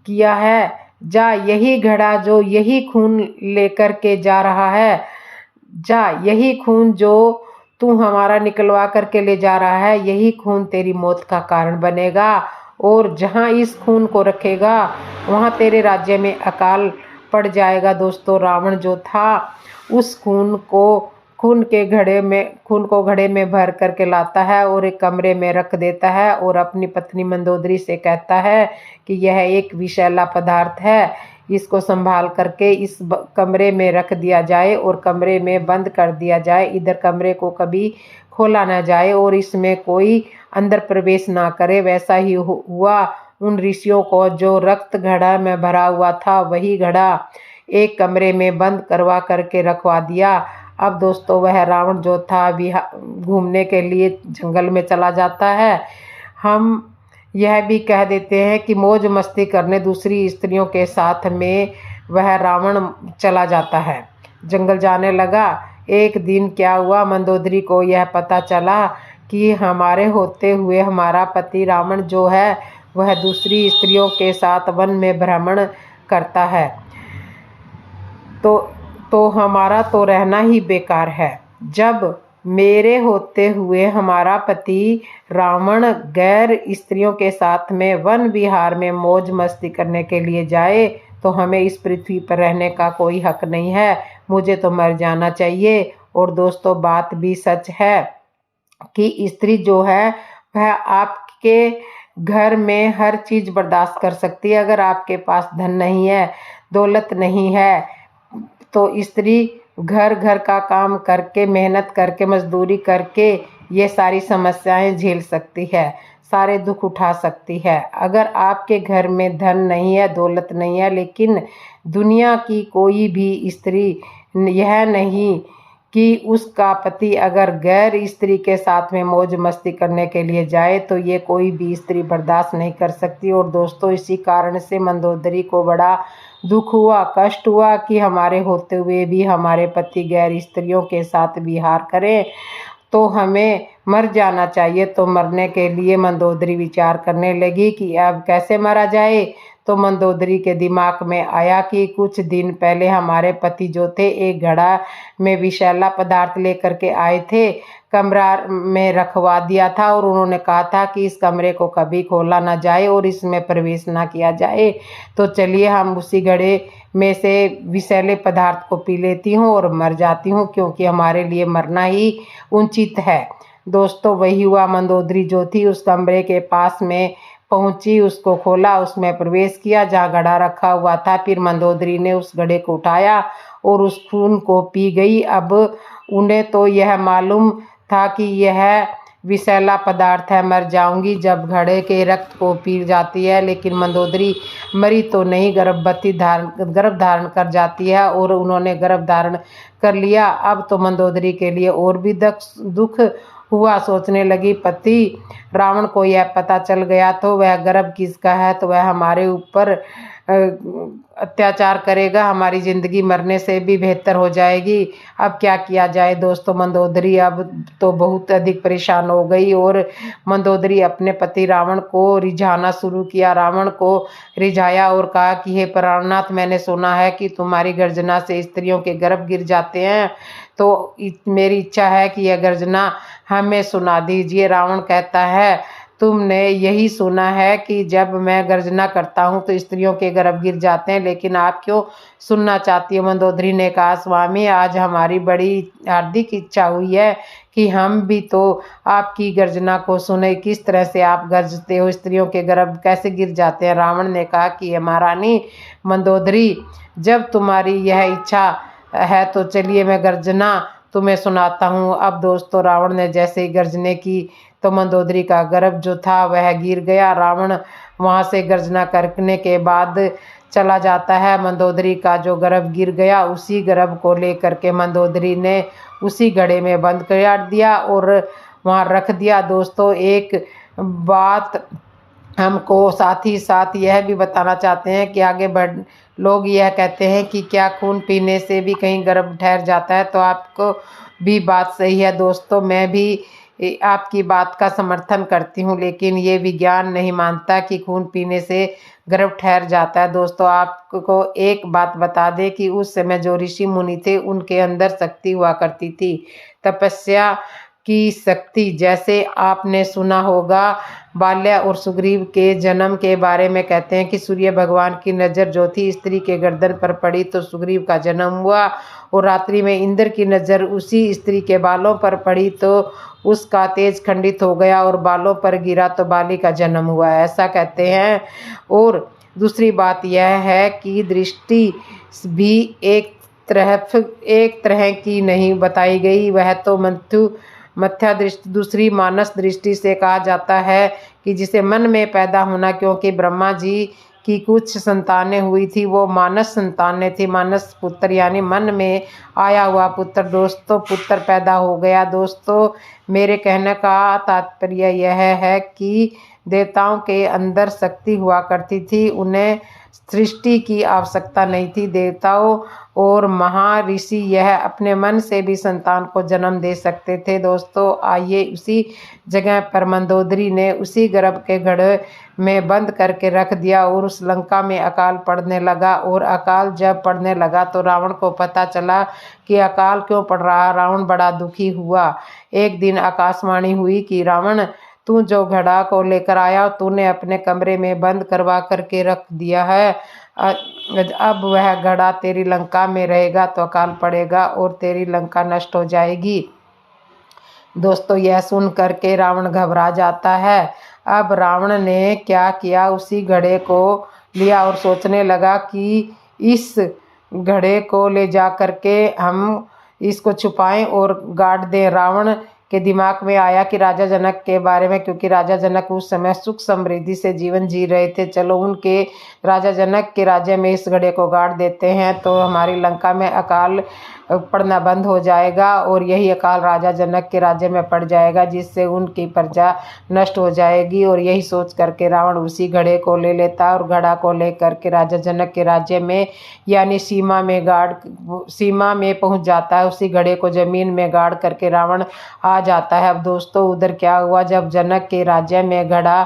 किया है। जा, यही घड़ा जो यही खून लेकर के जा रहा है, जा, यही खून जो तू हमारा निकलवा करके ले जा रहा है, यही खून तेरी मौत का कारण बनेगा। और जहाँ इस खून को रखेगा वहाँ तेरे राज्य में अकाल पड़ जाएगा। दोस्तों, रावण जो था उस खून को घड़े में भर करके लाता है और एक कमरे में रख देता है और अपनी पत्नी मंदोदरी से कहता है कि यह एक विषैला पदार्थ है, इसको संभाल करके इस कमरे में रख दिया जाए और कमरे में बंद कर दिया जाए। इधर कमरे को कभी खोला ना जाए और इसमें कोई अंदर प्रवेश ना करे। वैसा ही हुआ। उन ऋषियों को जो रक्त घड़ा में भरा हुआ था वही घड़ा एक कमरे में बंद करवा करके रखवा दिया। अब दोस्तों वह रावण जो था घूमने के लिए जंगल में चला जाता है। हम यह भी कह देते हैं कि मौज मस्ती करने दूसरी स्त्रियों के साथ में वह रावण चला जाता है, जंगल जाने लगा। एक दिन क्या हुआ, मंदोदरी को यह पता चला कि हमारे होते हुए हमारा पति रावण जो है वह दूसरी स्त्रियों के साथ वन में भ्रमण करता है, तो हमारा तो रहना ही बेकार है। जब मेरे होते हुए हमारा पति रावण गैर स्त्रियों के साथ में वन विहार में मौज मस्ती करने के लिए जाए तो हमें इस पृथ्वी पर रहने का कोई हक नहीं है, मुझे तो मर जाना चाहिए। और दोस्तों बात भी सच है कि स्त्री जो है वह आपके घर में हर चीज़ बर्दाश्त कर सकती है। अगर आपके पास धन नहीं है, दौलत नहीं है, तो स्त्री घर घर का काम करके, मेहनत करके, मजदूरी करके ये सारी समस्याएं झेल सकती है, सारे दुख उठा सकती है। अगर आपके घर में धन नहीं है, दौलत नहीं है, लेकिन दुनिया की कोई भी स्त्री यह नहीं कि उसका पति अगर गैर स्त्री के साथ में मौज मस्ती करने के लिए जाए तो ये कोई भी स्त्री बर्दाश्त नहीं कर सकती। और दोस्तों इसी कारण से मंदोदरी को बड़ा दुख हुआ, कष्ट हुआ कि हमारे होते हुए भी हमारे पति गैर स्त्रियों के साथ विहार करें तो हमें मर जाना चाहिए। तो मरने के लिए मंदोदरी विचार करने लगी कि अब कैसे मरा जाए। तो मंदोदरी के दिमाग में आया कि कुछ दिन पहले हमारे पति जो थे एक घड़ा में विषैला पदार्थ लेकर के आए थे, कमरा में रखवा दिया था और उन्होंने कहा था कि इस कमरे को कभी खोला ना जाए और इसमें प्रवेश ना किया जाए। तो चलिए हम उसी घड़े में से विषैले पदार्थ को पी लेती हूँ और मर जाती हूँ, क्योंकि हमारे लिए मरना ही उचित है। दोस्तों वही हुआ, मंदोदरी जो थी उस कमरे के पास में पहुंची, उसको खोला, उसमें प्रवेश किया जहाँ घड़ा रखा हुआ था। फिर मंदोदरी ने उस घड़े को उठाया और उस खून को पी गई। अब उन्हें तो यह मालूम था कि यह विषैला पदार्थ है, मर जाऊंगी जब घड़े के रक्त को पी जाती है। लेकिन मंदोदरी मरी तो नहीं, गर्भ धारण कर जाती है और उन्होंने गर्भ धारण कर लिया। अब तो मंदोदरी के लिए और भी दुख हुआ, सोचने लगी पति रावण को यह पता चल गया तो वह गर्भ किसका है, तो वह हमारे ऊपर अत्याचार करेगा, हमारी ज़िंदगी मरने से भी बेहतर हो जाएगी। अब क्या किया जाए दोस्तों। मंदोदरी अब तो बहुत अधिक परेशान हो गई और मंदोदरी अपने पति रावण को रिझाना शुरू किया। रावण को रिझाया और कहा कि हे प्राणनाथ, मैंने सुना है कि तुम्हारी गर्जना से स्त्रियों के गर्भ गिर जाते हैं, तो मेरी इच्छा है कि यह गर्जना हमें सुना दीजिए। रावण कहता है तुमने यही सुना है कि जब मैं गर्जना करता हूँ तो स्त्रियों के गर्भ गिर जाते हैं, लेकिन आप क्यों सुनना चाहती हो। मंदोदरी ने कहा स्वामी, आज हमारी बड़ी हार्दिक इच्छा हुई है कि हम भी तो आपकी गर्जना को सुने, किस तरह से आप गर्जते हो, स्त्रियों के गर्भ कैसे गिर जाते हैं। रावण ने कहा कि महारानी मंदोदरी, जब तुम्हारी यह इच्छा है तो चलिए मैं गर्जना तुम्हें सुनाता हूँ। अब दोस्तों रावण ने जैसे ही गर्जने की तो मंदोदरी का गर्भ जो था वह गिर गया। रावण वहाँ से गर्जना करने के बाद चला जाता है। मंदोदरी का जो गर्भ गिर गया उसी गर्भ को लेकर के मंदोदरी ने उसी घड़े में बंद कर दिया और वहाँ रख दिया। दोस्तों एक बात हमको साथ ही साथ यह भी बताना चाहते हैं कि आगे बढ़ लोग यह कहते हैं कि क्या खून पीने से भी कहीं गर्भ ठहर जाता है, तो आपको भी बात सही है दोस्तों, मैं भी आपकी बात का समर्थन करती हूँ, लेकिन ये विज्ञान नहीं मानता कि खून पीने से गर्भ ठहर जाता है। दोस्तों आपको एक बात बता दें कि उस समय जो ऋषि मुनि थे उनके अंदर शक्ति हुआ करती थी, तपस्या की शक्ति। जैसे आपने सुना होगा बाल्या और सुग्रीव के जन्म के बारे में, कहते हैं कि सूर्य भगवान की नज़र जो थी स्त्री के गर्दन पर पड़ी तो सुग्रीव का जन्म हुआ, और रात्रि में इंद्र की नज़र उसी स्त्री के बालों पर पड़ी तो उसका तेज खंडित हो गया और बालों पर गिरा तो बाली का जन्म हुआ, ऐसा कहते हैं। और दूसरी बात यह है कि दृष्टि भी एक तरह की नहीं बताई गई, वह तो मथ्या दृष्टि, दूसरी मानस दृष्टि से कहा जाता है कि जिसे मन में पैदा होना, क्योंकि ब्रह्मा जी की कुछ संतानें हुई थी, वो मानस संतानें थी। मानस पुत्र यानी मन में आया हुआ पुत्र। दोस्तों पुत्र पैदा हो गया। दोस्तों मेरे कहने का तात्पर्य यह है कि देवताओं के अंदर शक्ति हुआ करती थी, उन्हें सृष्टि की आवश्यकता नहीं थी। देवताओं और महर्षि यह अपने मन से भी संतान को जन्म दे सकते थे। दोस्तों आइए उसी जगह पर मंदोदरी ने उसी गर्भ के घड़े में बंद करके रख दिया और उस लंका में अकाल पड़ने लगा। और अकाल जब पड़ने लगा तो रावण को पता चला कि अकाल क्यों पड़ रहा। रावण बड़ा दुखी हुआ। एक दिन आकाशवाणी हुई कि रावण, तू जो घड़ा को लेकर आया तूने अपने कमरे में बंद करवा करके रख दिया है। अब वह घड़ा तेरी लंका में रहेगा तो अकाल पड़ेगा और तेरी लंका नष्ट हो जाएगी। दोस्तों यह सुन करके रावण घबरा जाता है। अब रावण ने क्या किया, उसी घड़े को लिया और सोचने लगा कि इस घड़े को ले जा करके हम इसको छुपाएं और गाड़ दें। रावण के दिमाग में आया कि राजा जनक के बारे में, क्योंकि राजा जनक उस समय सुख समृद्धि से जीवन जी रहे थे। चलो उनके राजा जनक के राज्य में इस घड़े को गाड़ देते हैं तो हमारी लंका में अकाल पड़ना बंद हो जाएगा और यही अकाल राजा जनक के राज्य में पड़ जाएगा, जिससे उनकी प्रजा नष्ट हो जाएगी। और यही सोच करके रावण उसी घड़े को ले लेता और घड़ा को ले करके राजा जनक के राज्य में यानी सीमा में पहुंच जाता है। उसी घड़े को जमीन में गाड़ करके रावण आ जाता है। अब दोस्तों उधर क्या हुआ, जब जनक के राज्य में घड़ा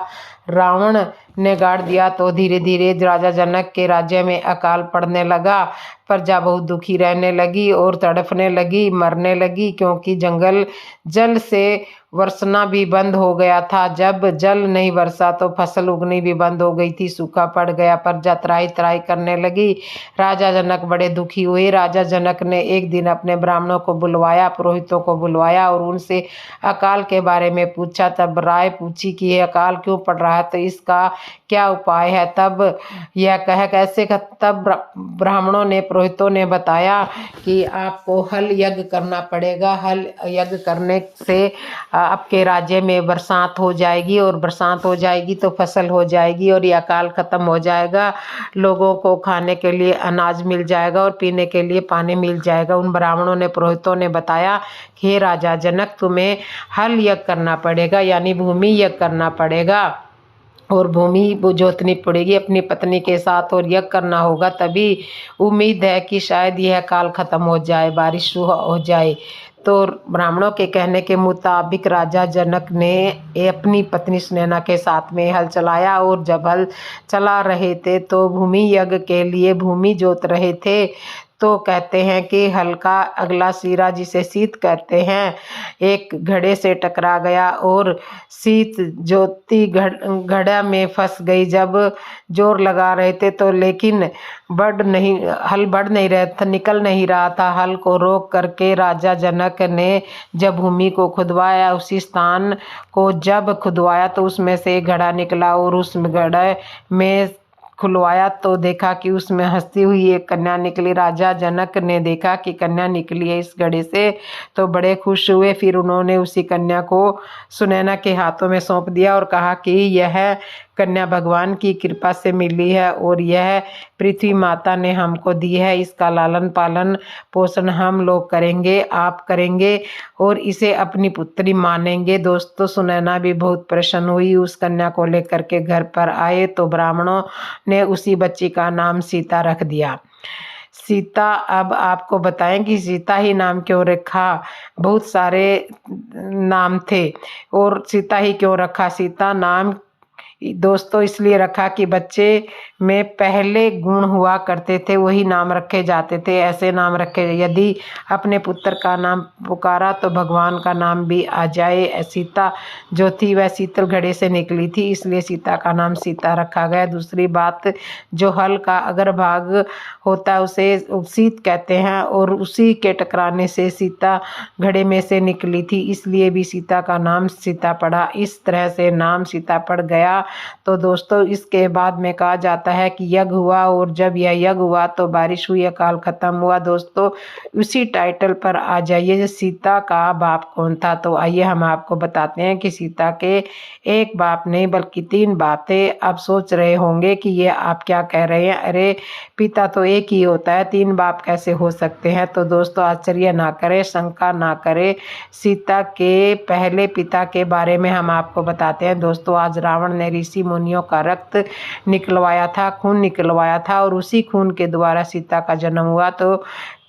रावण ने गाड़ दिया तो धीरे धीरे राजा जनक के राज्य में अकाल पड़ने लगा। प्रजा बहुत दुखी रहने लगी और तड़फने लगी, मरने लगी, क्योंकि जंगल जल से वर्षना भी बंद हो गया था। जब जल नहीं बरसा तो फसल उगनी भी बंद हो गई थी, सूखा पड़ गया। प्रजा त्राही त्राही करने लगी। राजा जनक बड़े दुखी हुए। राजा जनक ने एक दिन अपने ब्राह्मणों को बुलवाया, पुरोहितों को बुलवाया और उनसे अकाल के बारे में पूछा। तब राय पूछी कि यह अकाल क्यों पड़ रहा है, तो इसका क्या उपाय है। तब यह कह कैसे तब ब्राह्मणों ने, पुरोहितों ने बताया कि आपको हल यज्ञ करना पड़ेगा। हल यज्ञ करने से आपके राज्य में बरसात हो जाएगी और बरसात हो जाएगी तो फसल हो जाएगी और ये अकाल खत्म हो जाएगा। लोगों को खाने के लिए अनाज मिल जाएगा और पीने के लिए पानी मिल जाएगा। उन ब्राह्मणों ने, पुरोहितों ने बताया कि हे राजा जनक, तुम्हें हल यज्ञ करना पड़ेगा यानी भूमि यज्ञ करना पड़ेगा और भूमि जोतनी पड़ेगी अपनी पत्नी के साथ और यज्ञ करना होगा। तभी उम्मीद है कि शायद यह काल खत्म हो जाए, बारिश हो जाए। तो ब्राह्मणों के कहने के मुताबिक राजा जनक ने अपनी पत्नी सुनैना के साथ में हल चलाया और जब हल चला रहे थे तो भूमि यज्ञ के लिए भूमि जोत रहे थे तो कहते हैं कि हल का अगला सिरा, जिसे शीत कहते हैं, एक घड़े से टकरा गया और शीत ज्योति घड़ा में फंस गई। जब जोर लगा रहे थे तो लेकिन हल बढ़ नहीं रहा था, निकल नहीं रहा था। हल को रोक करके राजा जनक ने जब भूमि को खुदवाया, उसी स्थान को जब खुदवाया तो उसमें से एक घड़ा निकला और उस घड़े में खुलवाया तो देखा कि उसमें हंसती हुई एक कन्या निकली। राजा जनक ने देखा कि कन्या निकली है इस घड़े से तो बड़े खुश हुए। फिर उन्होंने उसी कन्या को सुनैना के हाथों में सौंप दिया और कहा कि यह कन्या भगवान की कृपा से मिली है और यह पृथ्वी माता ने हमको दी है। इसका लालन पालन पोषण हम लोग करेंगे, आप करेंगे और इसे अपनी पुत्री मानेंगे। दोस्तों सुनैना भी बहुत प्रसन्न हुई। उस कन्या को लेकर के घर पर आए तो ब्राह्मणों ने उसी बच्ची का नाम सीता रख दिया। सीता, अब आपको बताएं कि सीता ही नाम क्यों रखा। बहुत सारे नाम थे और सीता ही क्यों रखा। सीता नाम दोस्तों इसलिए रखा कि बच्चे में पहले गुण हुआ करते थे वही नाम रखे जाते थे। ऐसे नाम रखे, यदि अपने पुत्र का नाम पुकारा तो भगवान का नाम भी आ जाए। सीता जो थी वह शीतल घड़े से निकली थी, इसलिए सीता का नाम सीता रखा गया। दूसरी बात, जो हल का अगर भाग होता है उसे शीत कहते हैं और उसी के टकराने से सीता घड़े में से निकली थी, इसलिए भी सीता का नाम सीता पड़ा। इस तरह से नाम सीता पड़ गया। तो तो दोस्तों इसके बाद में कहा जाता है कि यज्ञ हुआ, और जब यह यज्ञ हुआ तो बारिश हुई, अकाल खत्म हुआ। दोस्तों उसी टाइटल पर आ जाइए, सीता का बाप कौन था। तो आइए हम आपको बताते हैं कि सीता के एक बाप नहीं बल्कि 3 बाप थे। अब सोच रहे होंगे कि ये आप क्या कह रहे हैं, अरे पिता तो एक ही होता है, 3 बाप कैसे हो सकते हैं। तो दोस्तों आश्चर्य ना करें, शंका ना करें, सीता के पहले पिता के बारे में हम आपको बताते हैं। दोस्तों आज रावण ने ऋषि मुनियों का रक्त निकलवाया था, खून निकलवाया था, और उसी खून के द्वारा सीता का जन्म हुआ। तो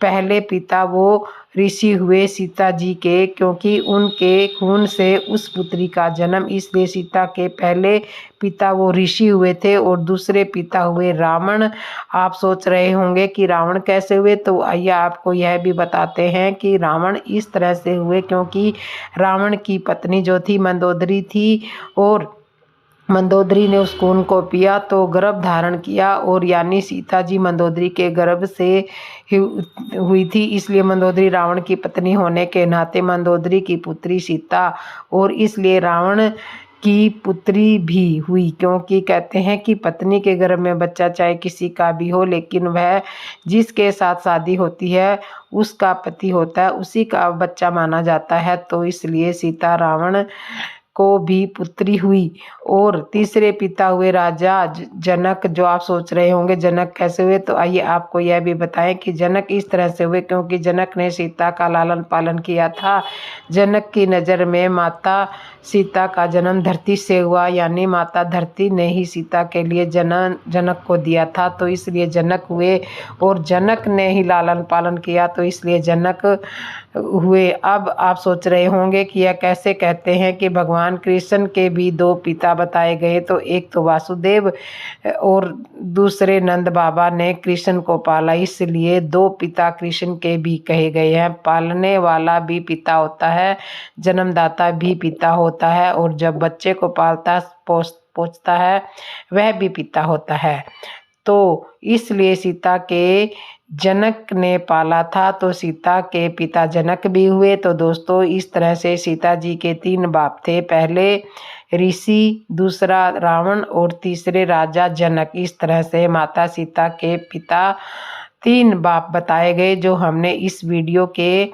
पहले पिता वो ऋषि हुए सीता जी के, क्योंकि उनके खून से उस पुत्री का जन्म, इसलिए सीता के पहले पिता वो ऋषि हुए थे। और दूसरे पिता हुए रावण। आप सोच रहे होंगे कि रावण कैसे हुए, तो आइए आपको यह भी बताते हैं कि रावण इस तरह से हुए, क्योंकि रावण की पत्नी जो थी मंदोदरी थी, और मंदोदरी ने उस खून को पिया तो गर्भ धारण किया, और यानी सीता जी मंदोदरी के गर्भ से हुई थी, इसलिए मंदोदरी रावण की पत्नी होने के नाते मंदोदरी की पुत्री सीता, और इसलिए रावण की पुत्री भी हुई। क्योंकि कहते हैं कि पत्नी के गर्भ में बच्चा चाहे किसी का भी हो, लेकिन वह जिसके साथ शादी होती है उसका पति होता है, उसी का बच्चा माना जाता है। तो इसलिए सीता रावण को भी पुत्री हुई। और तीसरे पिता हुए राजा जनक। जो आप सोच रहे होंगे जनक कैसे हुए, तो आइए आपको यह भी बताएं कि जनक इस तरह से हुए, क्योंकि जनक ने सीता का लालन पालन किया था। जनक की नज़र में माता सीता का जन्म धरती से हुआ, यानी माता धरती ने ही सीता के लिए जन्म जनक को दिया था, तो इसलिए जनक हुए। और जनक ने ही लालन पालन किया, तो इसलिए जनक हुए। अब आप सोच रहे होंगे कि यह कैसे कहते हैं कि भगवान कृष्ण के भी 2 पिता बताए गए, तो एक तो वासुदेव और दूसरे नंद बाबा ने कृष्ण को पाला, इसलिए 2 पिता कृष्ण के भी कहे गए हैं। पालने वाला भी पिता होता है, जन्मदाता भी पिता होता है, और जब बच्चे को पालता पोसता है वह भी पिता होता है। तो इसलिए सीता के जनक ने पाला था, तो सीता के पिता जनक भी हुए। तो दोस्तों इस तरह से सीता जी के 3 बाप थे, पहले ऋषि, दूसरा रावण, और तीसरे राजा जनक। इस तरह से माता सीता के पिता 3 बाप बताए गए, जो हमने इस वीडियो के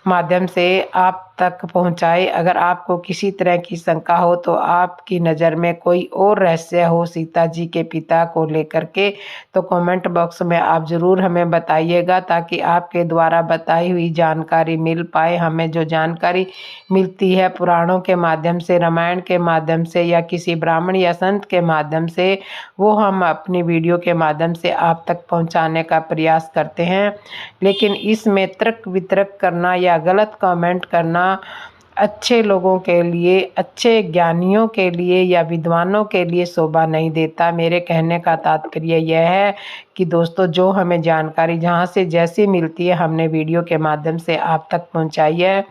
माध्यम से आप तक पहुंचाए। अगर आपको किसी तरह की शंका हो, तो आपकी नज़र में कोई और रहस्य हो सीता जी के पिता को लेकर के, तो कमेंट बॉक्स में आप ज़रूर हमें बताइएगा, ताकि आपके द्वारा बताई हुई जानकारी मिल पाए। हमें जो जानकारी मिलती है पुराणों के माध्यम से, रामायण के माध्यम से, या किसी ब्राह्मण या संत के माध्यम से, वो हम अपनी वीडियो के माध्यम से आप तक पहुंचाने का प्रयास करते हैं। लेकिन इसमें तर्क वितर्क करना या गलत कमेंट करना अच्छे लोगों के लिए, अच्छे ज्ञानियों के लिए या विद्वानों के लिए शोभा नहीं देता। मेरे कहने का तात्पर्य यह है कि दोस्तों जो हमें जानकारी जहाँ से जैसी मिलती है, हमने वीडियो के माध्यम से आप तक पहुँचाई है।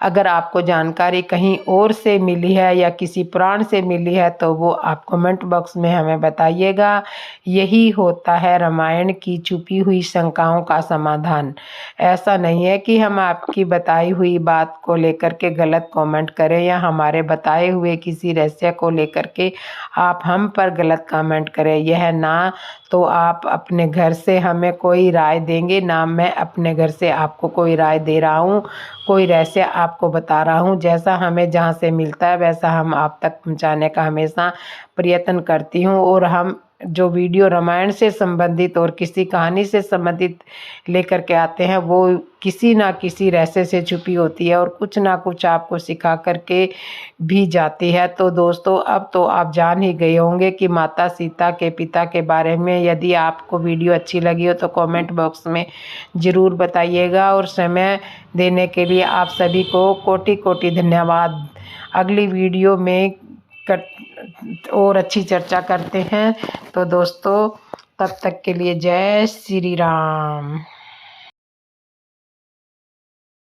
अगर आपको जानकारी कहीं और से मिली है या किसी पुराण से मिली है, तो वो आप कमेंट बॉक्स में हमें बताइएगा। यही होता है रामायण की छुपी हुई शंकाओं का समाधान। ऐसा नहीं है कि हम आपकी बताई हुई बात को लेकर के गलत कमेंट करें, या हमारे बताए हुए किसी रहस्य को लेकर के आप हम पर गलत कमेंट करें। यह ना तो आप अपने घर से हमें कोई राय देंगे, ना मैं अपने घर से आपको कोई राय दे रहा हूँ, कोई रहस्य आपको बता रहा हूँ। जैसा हमें जहाँ से मिलता है वैसा हम आप तक पहुँचाने का हमेशा प्रयत्न करती हूँ। और हम जो वीडियो रामायण से संबंधित और किसी कहानी से संबंधित लेकर के आते हैं, वो किसी ना किसी रहस्य से छुपी होती है, और कुछ ना कुछ आपको सिखा करके भी जाती है। तो दोस्तों अब तो आप जान ही गए होंगे कि माता सीता के पिता के बारे में। यदि आपको वीडियो अच्छी लगी हो तो कमेंट बॉक्स में ज़रूर बताइएगा, और समय देने के लिए आप सभी को कोटि कोटि धन्यवाद। अगली वीडियो में और अच्छी चर्चा करते हैं। तो दोस्तों तब तक के लिए जय श्री राम।